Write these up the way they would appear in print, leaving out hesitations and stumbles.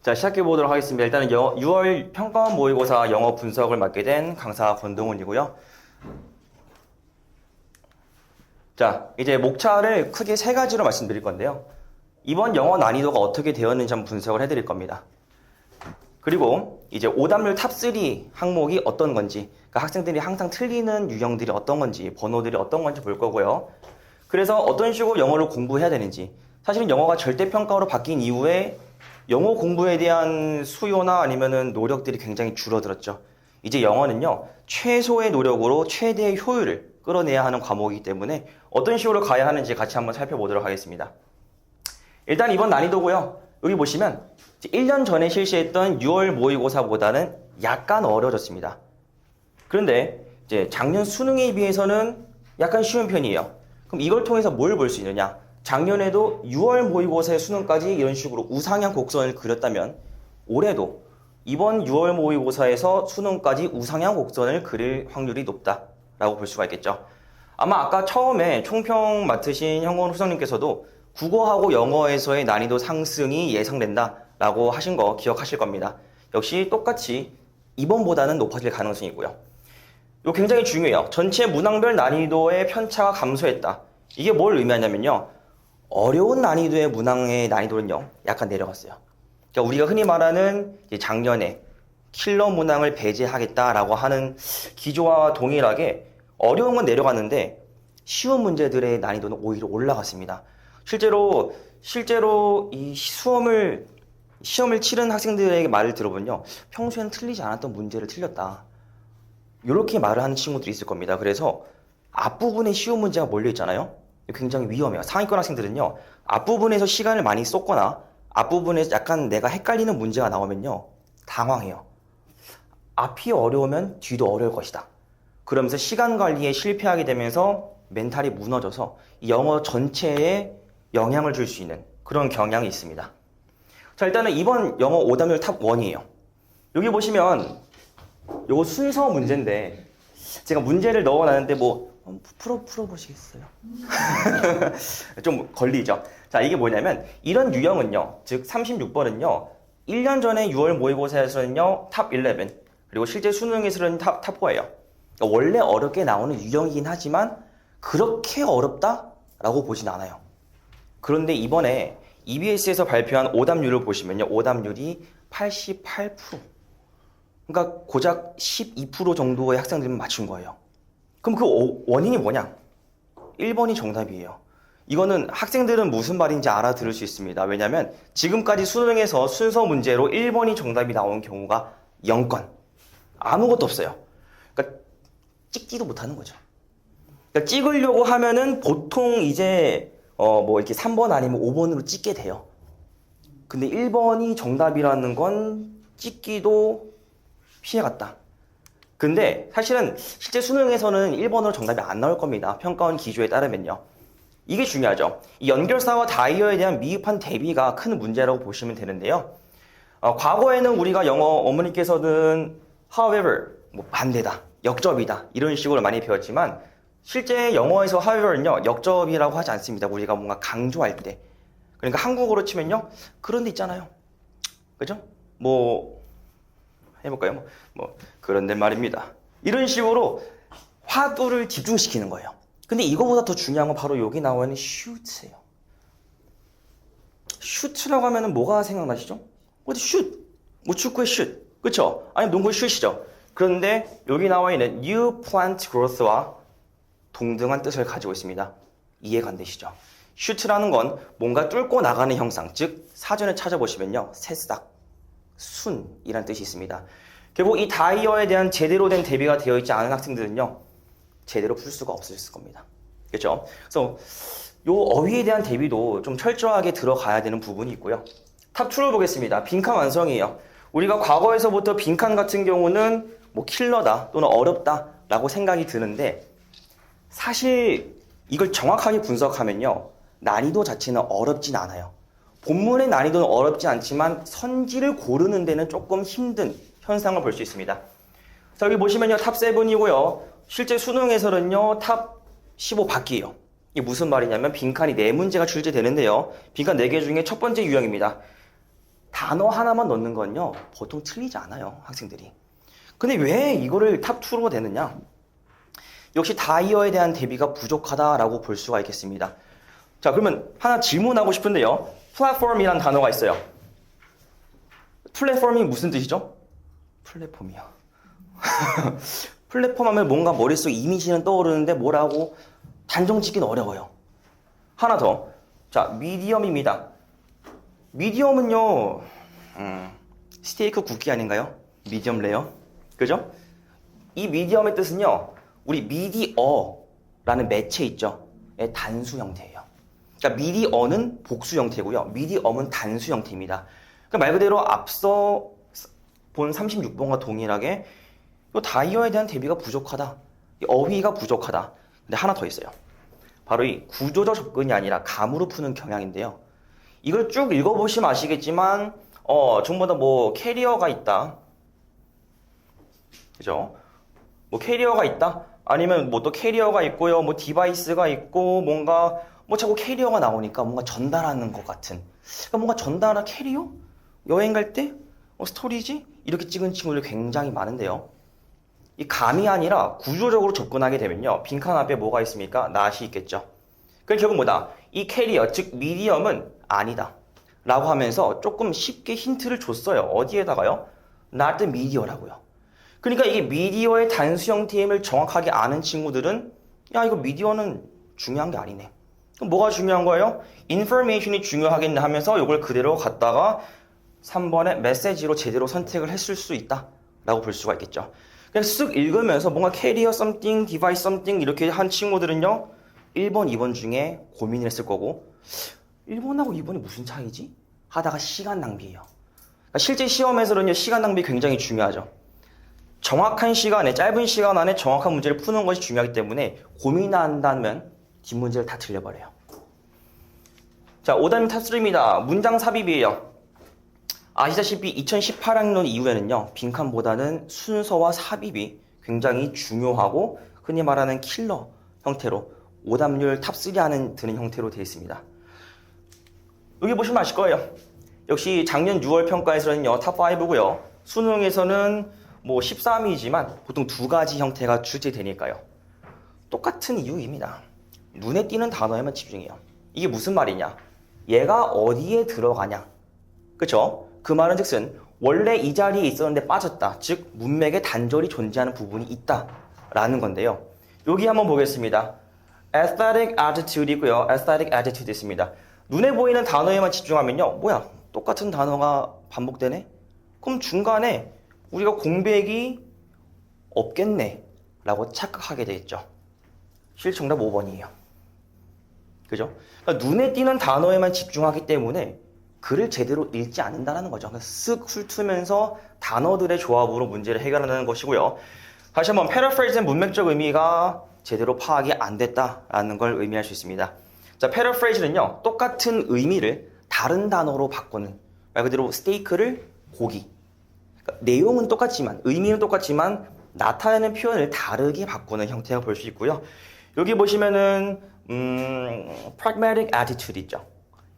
자, 시작해 보도록 하겠습니다. 일단은 6월 평가원 모의고사 영어 분석을 맡게 된 강사 권동훈이고요. 자, 이제 목차를 크게 세 가지로 말씀드릴 건데요. 이번 영어 난이도가 어떻게 되었는지 한번 분석을 해드릴 겁니다. 그리고 이제 오답률 탑3 항목이 어떤 건지, 그러니까 학생들이 항상 틀리는 유형들이 어떤 건지, 번호들이 어떤 건지 볼 거고요. 그래서 어떤 식으로 영어를 공부해야 되는지, 사실은 영어가 절대평가로 바뀐 이후에 영어 공부에 대한 수요나 아니면은 노력들이 굉장히 줄어들었죠. 이제 영어는요, 최소의 노력으로 최대의 효율을 끌어내야 하는 과목이기 때문에 어떤 식으로 가야 하는지 같이 한번 살펴보도록 하겠습니다. 일단 이번 난이도고요. 여기 보시면 1년 전에 실시했던 6월 모의고사보다는 약간 어려워졌습니다. 그런데 이제 작년 수능에 비해서는 약간 쉬운 편이에요. 그럼 이걸 통해서 뭘 볼 수 있느냐? 작년에도 6월 모의고사의 수능까지 이런 식으로 우상향 곡선을 그렸다면 올해도 이번 6월 모의고사에서 수능까지 우상향 곡선을 그릴 확률이 높다라고 볼 수가 있겠죠. 아마 아까 처음에 총평 맡으신 형원 후성님께서도 국어하고 영어에서의 난이도 상승이 예상된다라고 하신 거 기억하실 겁니다. 역시 똑같이 이번보다는 높아질 가능성이고요. 이거 굉장히 중요해요. 전체 문항별 난이도의 편차가 감소했다. 이게 뭘 의미하냐면요. 어려운 난이도의 문항의 난이도는요, 약간 내려갔어요. 그러니까 우리가 흔히 말하는 작년에 킬러 문항을 배제하겠다라고 하는 기조와 동일하게 어려운 건 내려갔는데 쉬운 문제들의 난이도는 오히려 올라갔습니다. 실제로 이 시험을 치른 학생들에게 말을 들어보면요, 평소에는 틀리지 않았던 문제를 틀렸다. 이렇게 말을 하는 친구들이 있을 겁니다. 그래서 앞부분에 쉬운 문제가 몰려 있잖아요. 굉장히 위험해요. 상위권 학생들은요, 앞부분에서 시간을 많이 썼거나 앞부분에서 약간 내가 헷갈리는 문제가 나오면요, 당황해요. 앞이 어려우면 뒤도 어려울 것이다. 그러면서 시간 관리에 실패하게 되면서 멘탈이 무너져서 영어 전체에 영향을 줄 수 있는 그런 경향이 있습니다. 자, 일단은 이번 영어 오답률 탑 1이에요. 여기 보시면 요거 순서 문제인데 제가 문제를 넣어놨는데 풀어보시겠어요? 좀 걸리죠? 자, 이게 뭐냐면 이런 유형은요, 즉 36번은요 1년 전에 6월 모의고사에서는요 탑 11, 그리고 실제 수능에서는 탑 4예요. 그러니까 원래 어렵게 나오는 유형이긴 하지만 그렇게 어렵다라고 보진 않아요. 그런데 이번에 EBS에서 발표한 오답률을 보시면요, 오답률이 88%. 그러니까 고작 12% 정도의 학생들만 맞춘 거예요. 그럼 그 원인이 뭐냐? 1번이 정답이에요. 이거는 학생들은 무슨 말인지 알아들을 수 있습니다. 왜냐하면 지금까지 수능에서 순서 문제로 1번이 정답이 나온 경우가 0건. 아무것도 없어요. 그러니까 찍지도 못하는 거죠. 그러니까 찍으려고 하면은 보통 이제 이렇게 3번 아니면 5번으로 찍게 돼요. 근데 1번이 정답이라는 건 찍기도 피해갔다. 근데 사실은 실제 수능에서는 1번으로 정답이 안 나올 겁니다. 평가원 기조에 따르면요. 이게 중요하죠. 이 연결사와 다이어에 대한 미흡한 대비가 큰 문제라고 보시면 되는데요. 과거에는 우리가 영어 어머니께서는 however, 반대다, 역접이다 이런 식으로 많이 배웠지만 실제 영어에서 however는요, 역접이라고 하지 않습니다. 우리가 뭔가 강조할 때. 그러니까 한국어로 치면요, 그런 데 있잖아요. 그죠? 해볼까요? 그런데 말입니다. 이런 식으로 화두를 집중시키는 거예요. 근데 이거보다 더 중요한 건 바로 여기 나와 있는 shoot예요. shoot라고 하면은 뭐가 생각나시죠? shoot. 축구의 shoot. 그쵸? 아니, 농구의 shoot이죠. 그런데 여기 나와 있는 new plant growth와 동등한 뜻을 가지고 있습니다. 이해가 안 되시죠? shoot라는 건 뭔가 뚫고 나가는 형상, 즉 사전에 찾아보시면요, 새싹, 순이라는 뜻이 있습니다. 결국 이 다이어에 대한 제대로 된 대비가 되어 있지 않은 학생들은요, 제대로 풀 수가 없을 겁니다. 그렇죠? 그래서 요 어휘에 대한 대비도 좀 철저하게 들어가야 되는 부분이 있고요. 탑2를 보겠습니다. 빈칸 완성이에요. 우리가 과거에서부터 빈칸 같은 경우는 킬러다 또는 어렵다라고 생각이 드는데 사실 이걸 정확하게 분석하면요, 난이도 자체는 어렵진 않아요. 본문의 난이도는 어렵지 않지만 선지를 고르는 데는 조금 힘든 현상을 볼 수 있습니다. 자, 여기 보시면요, 탑 7이고요. 실제 수능에서는요, 탑 15 밖이에요. 이게 무슨 말이냐면 빈칸이 4문제가 출제되는데요. 빈칸 4개 중에 첫 번째 유형입니다. 단어 하나만 넣는 건요, 보통 틀리지 않아요, 학생들이. 근데 왜 이거를 탑2로 되느냐? 역시 다이어에 대한 대비가 부족하다라고 볼 수가 있겠습니다. 자, 그러면 하나 질문하고 싶은데요. 플랫폼이란 단어가 있어요. 플랫폼이 무슨 뜻이죠? 플랫폼이요. 플랫폼 하면 뭔가 머릿속 이미지는 떠오르는데 뭐라고 단정 짓기는 어려워요. 하나 더. 자, 미디엄입니다. 미디엄은요, 스테이크 굵기 아닌가요? 미디엄 레어. 그죠? 이 미디엄의 뜻은요, 우리 미디어라는 매체 있죠? 의 단수 형태예요. 그러니까 미디어는 복수 형태고요. 미디엄은 단수 형태입니다. 그러니까 말 그대로 앞서 본 36번과 동일하게 이 다이어에 대한 대비가 부족하다. 이 어휘가 부족하다. 근데 하나 더 있어요. 바로 이 구조적 접근이 아니라 감으로 푸는 경향인데요. 이걸 쭉 읽어보시면 아시겠지만 전부 다 뭐 캐리어가 있다. 그죠? 뭐 캐리어가 있다. 아니면 뭐 또 캐리어가 있고요. 뭐 디바이스가 있고 뭔가 뭐 자꾸 캐리어가 나오니까 뭔가 전달하는 것 같은. 그러니까 뭔가 전달한 캐리어? 여행 갈 때? 스토리지? 이렇게 찍은 친구들이 굉장히 많은데요. 이 감이 아니라 구조적으로 접근하게 되면요. 빈칸 앞에 뭐가 있습니까? not이 있겠죠. 그럼 결국 뭐다? 이 캐리어, 즉 미디엄은 아니다. 라고 하면서 조금 쉽게 힌트를 줬어요. 어디에다가요? not the media라고요. 그러니까 이게 미디어의 단수 형태임을 정확하게 아는 친구들은 야, 이거 미디어는 중요한 게 아니네. 그럼 뭐가 중요한 거예요? information이 중요하겠네 하면서 이걸 그대로 갖다가 3번의 메시지로 제대로 선택을 했을 수 있다 라고 볼 수가 있겠죠. 그냥 쓱 읽으면서 뭔가 캐리어 something, 디바이스 something 이렇게 한 친구들은요 1번, 2번 중에 고민을 했을 거고 1번하고 2번이 무슨 차이지? 하다가 시간 낭비예요. 그러니까 실제 시험에서는요 시간 낭비 굉장히 중요하죠. 정확한 시간에, 짧은 시간 안에 정확한 문제를 푸는 것이 중요하기 때문에 고민한다면 뒷문제를 다 틀려버려요. 자, 5단계 탑3입니다. 문장 삽입이에요. 아시다시피 2018학년 이후에는요, 빈칸보다는 순서와 삽입이 굉장히 중요하고 흔히 말하는 킬러 형태로 오답률 탑3 안에 드는 형태로 되어 있습니다. 여기 보시면 아실 거예요. 역시 작년 6월 평가에서는요, 탑5고요. 수능에서는 뭐 13이지만 보통 두 가지 형태가 출제되니까요. 똑같은 이유입니다. 눈에 띄는 단어에만 집중해요. 이게 무슨 말이냐? 얘가 어디에 들어가냐? 그쵸? 그 말은 즉슨 원래 이 자리에 있었는데 빠졌다. 즉 문맥에 단절이 존재하는 부분이 있다 라는 건데요. 여기 한번 보겠습니다. aesthetic attitude이고요. aesthetic attitude 있습니다. 눈에 보이는 단어에만 집중하면요. 뭐야? 똑같은 단어가 반복되네? 그럼 중간에 우리가 공백이 없겠네 라고 착각하게 되겠죠. 실정답 5번이에요. 그죠? 그러니까 눈에 띄는 단어에만 집중하기 때문에 글을 제대로 읽지 않는다는 거죠. 쓱 훑으면서 단어들의 조합으로 문제를 해결하는 것이고요. 다시 한번 패러프레이즈의 문맥적 의미가 제대로 파악이 안 됐다라는 걸 의미할 수 있습니다. 자, 패러프레이즈는요. 똑같은 의미를 다른 단어로 바꾸는 말 그대로 스테이크를 고기. 그러니까 내용은 똑같지만 의미는 똑같지만 나타내는 표현을 다르게 바꾸는 형태가 볼 수 있고요. 여기 보시면은 pragmatic attitude 있죠.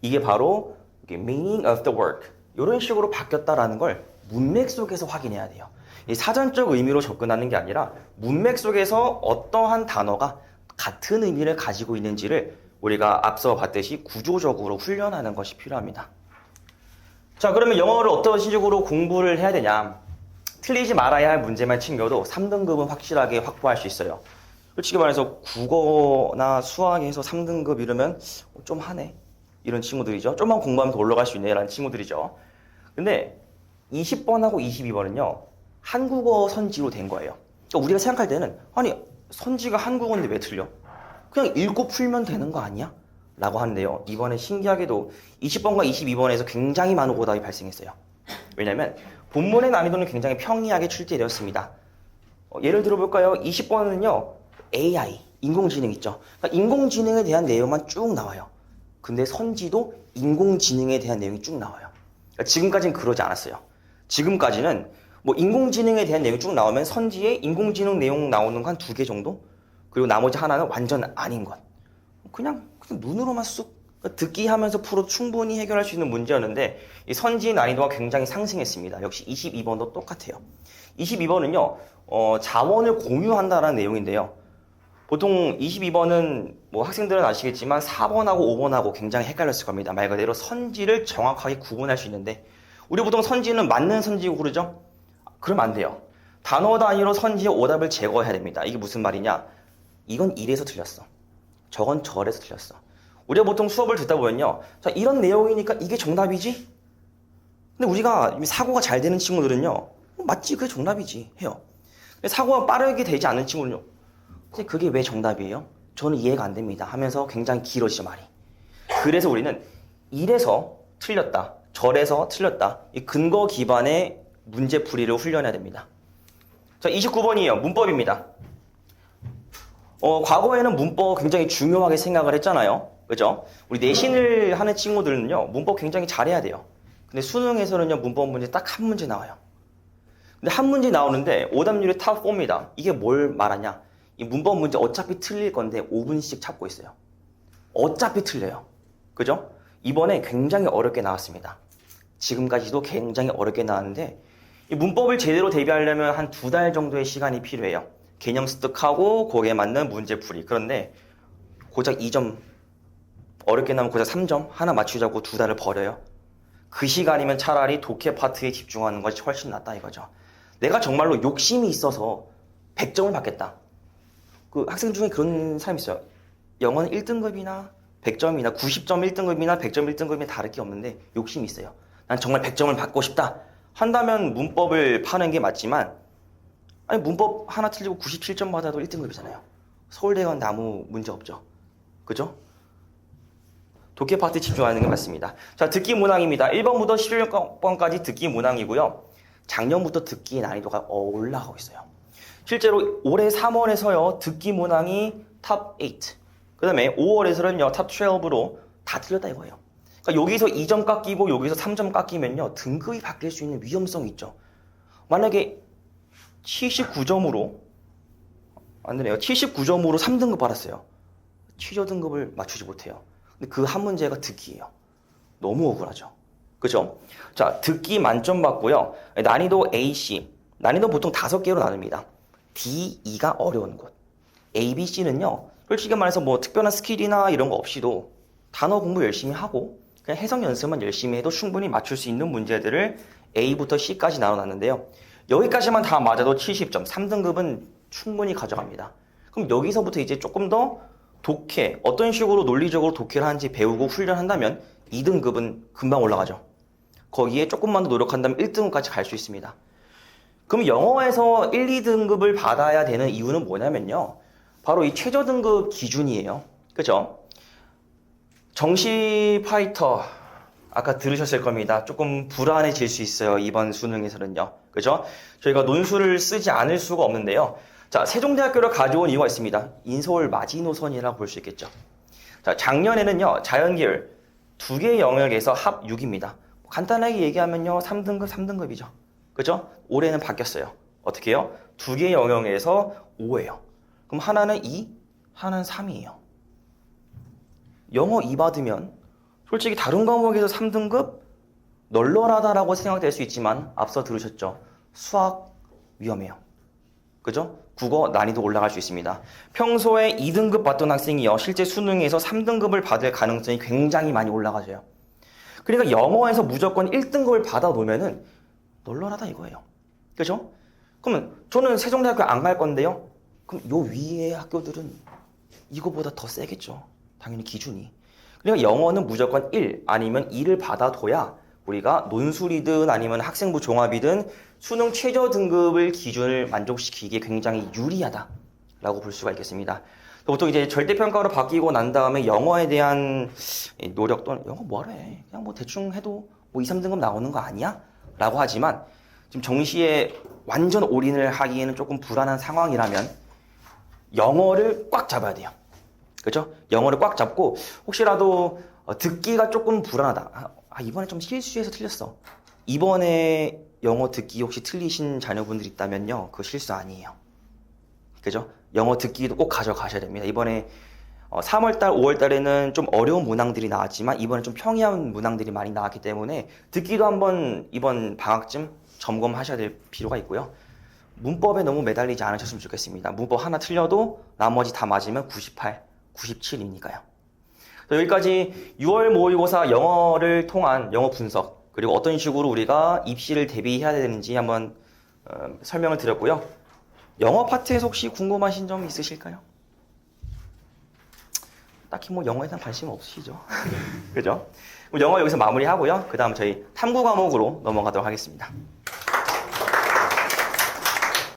이게 바로 meaning of the work 이런 식으로 바뀌었다라는 걸 문맥 속에서 확인해야 돼요. 이 사전적 의미로 접근하는 게 아니라 문맥 속에서 어떠한 단어가 같은 의미를 가지고 있는지를 우리가 앞서 봤듯이 구조적으로 훈련하는 것이 필요합니다. 자, 그러면 영어를 어떤 식으로 공부를 해야 되냐? 틀리지 말아야 할 문제만 챙겨도 3등급은 확실하게 확보할 수 있어요. 솔직히 말해서 국어나 수학에서 3등급 이러면 좀 하네 이런 친구들이죠. 좀만 공부하면 더 올라갈 수 있네 라는 친구들이죠. 근데 20번하고 22번은요 한국어 선지로 된 거예요. 그러니까 우리가 생각할 때는 아니 선지가 한국어인데 왜 틀려? 그냥 읽고 풀면 되는 거 아니야? 라고 하는데요. 이번에 신기하게도 20번과 22번에서 굉장히 많은 오답이 발생했어요. 왜냐면 본문의 난이도는 굉장히 평이하게 출제되었습니다. 예를 들어볼까요? 20번은요 AI, 인공지능 있죠. 그러니까 인공지능에 대한 내용만 쭉 나와요. 근데 선지도 인공지능에 대한 내용이 쭉 나와요. 그러니까 지금까지는 그러지 않았어요. 지금까지는 뭐 인공지능에 대한 내용이 쭉 나오면 선지에 인공지능 내용 나오는 거 한 2개 정도? 그리고 나머지 하나는 완전 아닌 것. 그냥 눈으로만 쑥 듣기 하면서 풀어도 충분히 해결할 수 있는 문제였는데 이 선지 난이도가 굉장히 상승했습니다. 역시 22번도 똑같아요. 22번은요. 자원을 공유한다라는 내용인데요. 보통 22번은 뭐 학생들은 아시겠지만 4번하고 5번하고 굉장히 헷갈렸을 겁니다. 말 그대로 선지를 정확하게 구분할 수 있는데 우리 보통 선지는 맞는 선지고 그러죠? 그러면 안 돼요. 단어 단위로 선지의 오답을 제거해야 됩니다. 이게 무슨 말이냐? 이건 이래서 틀렸어. 저건 저래서 틀렸어. 우리가 보통 수업을 듣다 보면요. 자, 이런 내용이니까 이게 정답이지? 근데 우리가 사고가 잘 되는 친구들은요. 맞지, 그게 정답이지 해요. 사고가 빠르게 되지 않는 친구는요. 근데 그게 왜 정답이에요? 저는 이해가 안 됩니다 하면서 굉장히 길어지죠, 말이. 그래서 우리는 이래서 틀렸다, 저래서 틀렸다, 이 근거 기반의 문제풀이를 훈련해야 됩니다. 자, 29번이에요. 문법입니다. 과거에는 문법 굉장히 중요하게 생각을 했잖아요. 그죠? 우리 내신을 하는 친구들은요, 문법 굉장히 잘해야 돼요. 근데 수능에서는요, 문법 문제 딱 한 문제 나와요. 근데 한 문제 나오는데 오답률이 탑 4입니다. 이게 뭘 말하냐? 이 문법 문제 어차피 틀릴 건데 5분씩 찾고 있어요. 어차피 틀려요. 그죠? 이번에 굉장히 어렵게 나왔습니다. 지금까지도 굉장히 어렵게 나왔는데 이 문법을 제대로 대비하려면 한 2달 정도의 시간이 필요해요. 개념 습득하고 거기에 맞는 문제풀이. 그런데 고작 2점, 어렵게 나오면 고작 3점 하나 맞추자고 2달을 버려요. 그 시간이면 차라리 독해 파트에 집중하는 것이 훨씬 낫다 이거죠. 내가 정말로 욕심이 있어서 100점을 받겠다. 그 학생 중에 그런 사람이 있어요. 영어는 1등급이나 100점이나 90점 1등급이나 100점 1등급이 다를 게 없는데 욕심이 있어요. 난 정말 100점을 받고 싶다 한다면 문법을 파는 게 맞지만, 아니 문법 하나 틀리고 97점 받아도 1등급이잖아요. 서울대 가는데 아무 문제 없죠. 그죠? 독해 파트 집중하는 게 맞습니다. 자, 듣기 문항입니다. 1번부터 11번까지 듣기 문항이고요. 작년부터 듣기 난이도가 올라가고 있어요. 실제로 올해 3월에서요, 듣기 문항이 탑 8. 그 다음에 5월에서는요, 탑 12로 다 틀렸다 이거예요. 그러니까 여기서 2점 깎이고 여기서 3점 깎이면요, 등급이 바뀔 수 있는 위험성이 있죠. 만약에 79점으로, 안 되네요. 79점으로 3등급 받았어요. 최저 등급을 맞추지 못해요. 근데 그 한 문제가 듣기예요. 너무 억울하죠. 그죠? 자, 듣기 만점 받고요. 난이도 A, C. 난이도 보통 5개로 나눕니다. D, E가 어려운 곳. A, B, C는요, 솔직히 말해서 뭐 특별한 스킬이나 이런 거 없이도 단어 공부 열심히 하고 그냥 해석 연습만 열심히 해도 충분히 맞출 수 있는 문제들을 A부터 C까지 나눠놨는데요. 여기까지만 다 맞아도 70점, 3등급은 충분히 가져갑니다. 그럼 여기서부터 이제 조금 더 독해, 어떤 식으로 논리적으로 독해를 하는지 배우고 훈련한다면 2등급은 금방 올라가죠. 거기에 조금만 더 노력한다면 1등급까지 갈 수 있습니다. 그럼 영어에서 1, 2등급을 받아야 되는 이유는 뭐냐면요. 바로 이 최저 등급 기준이에요. 그죠? 정시 파이터, 아까 들으셨을 겁니다. 조금 불안해질 수 있어요. 이번 수능에서는요. 그죠? 저희가 논술을 쓰지 않을 수가 없는데요. 자, 세종대학교를 가져온 이유가 있습니다. 인서울 마지노선이라고 볼 수 있겠죠. 자, 작년에는요, 자연계열 2개 영역에서 합 6입니다. 간단하게 얘기하면요, 3등급, 3등급이죠. 그죠? 올해는 바뀌었어요. 어떻게 해요? 2개 영역에서 5예요. 그럼 하나는 2, 하나는 3이에요. 영어 2 받으면 솔직히 다른 과목에서 3등급 널널하다라고 생각될 수 있지만 앞서 들으셨죠? 수학 위험해요. 그죠? 국어 난이도 올라갈 수 있습니다. 평소에 2등급 받던 학생이요, 실제 수능에서 3등급을 받을 가능성이 굉장히 많이 올라가져요. 그러니까 영어에서 무조건 1등급을 받아 놓으면은 널널하다 이거예요. 그죠? 그러면 저는 세종대학교 안 갈 건데요. 그럼 요 위의 학교들은 이거보다 더 세겠죠. 당연히 기준이. 그러니까 영어는 무조건 1 아니면 2를 받아둬야 우리가 논술이든 아니면 학생부 종합이든 수능 최저 등급을 기준을 만족시키기에 굉장히 유리하다라고 볼 수가 있겠습니다. 보통 이제 절대평가로 바뀌고 난 다음에 영어에 대한 노력 또는 영어 뭐래? 그냥 뭐 대충 해도 뭐 2, 3등급 나오는 거 아니야? 라고 하지만 지금 정시에 완전 올인을 하기에는 조금 불안한 상황이라면 영어를 꽉 잡아야 돼요. 그죠? 영어를 꽉 잡고 혹시라도 듣기가 조금 불안하다. 이번에 좀 실수해서 틀렸어. 이번에 영어 듣기 혹시 틀리신 자녀분들 있다면요. 그거 실수 아니에요. 그죠? 영어 듣기도 꼭 가져가셔야 됩니다. 이번에 3월달, 5월달에는 좀 어려운 문항들이 나왔지만 이번에 좀 평이한 문항들이 많이 나왔기 때문에 듣기도 한번 이번 방학쯤 점검하셔야 될 필요가 있고요. 문법에 너무 매달리지 않으셨으면 좋겠습니다. 문법 하나 틀려도 나머지 다 맞으면 98, 97이니까요. 여기까지 6월 모의고사 영어를 통한 영어 분석, 그리고 어떤 식으로 우리가 입시를 대비해야 되는지 한번 설명을 드렸고요. 영어 파트에서 혹시 궁금하신 점 있으실까요? 딱히 뭐 영어에 대한 관심 없으시죠? 그죠? 영어 여기서 마무리하고요. 그 다음 저희 탐구 과목으로 넘어가도록 하겠습니다.